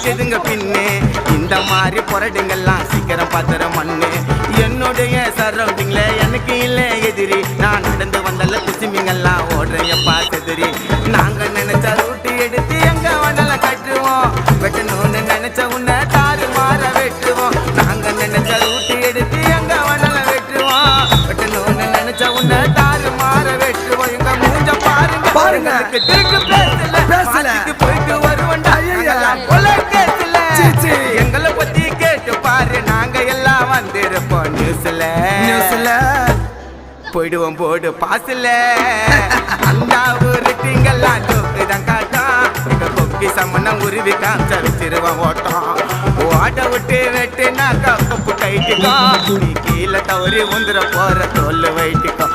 நிக்குதுங்க பின்னே இந்த மாதிரி புரடுங்கெல்லாம் சீக்கிரம் பத்திர மண்ணு என்னுடைய சரௌண்டிங்ல எனக்கு இல்ல எதிரி நான் நடந்து வந்தல குசிமிங்கெல்லாம் ஓடுறையப்பா செதிரி நாங்க நினைச்ச ரூட்டு எடுத்து எங்க வண்டல கட்டுவோம் வெட்டணும்னு நினைச்ச உன்னை தாறு மாற வெட்டுவோம் நாங்க நினைச்ச ரூட்டு எடுத்து எங்க வண்டல வெட்டுவோம் வெட்டணும்னு நினைச்ச உன்னை தாறு மாற வெட்டுவோம் எங்க மூஞ்ச பாருங்க பாருங்க திருக்கு பேசல போயிட்டு வருவண்டா கொலை கேசல எங்களை பத்தி கேட்டு பாரு நாங்க எல்லாம் வந்திருப்போம் நியூஸ்ல போயிடுவோம் போடு பாசல அந்த ஒரு திங்கெல்லாம் தோக்குதான் காட்டும் கொக்கி சம்மணம் உருவி காமிச்சிருவான் ஓட்டம் ஓட்ட விட்டு வெட்டுனாக்கா கொப்பு கைட்டுக்கும் நீ கீழே தவறி உந்துற போற தோல் வைட்டுக்கும்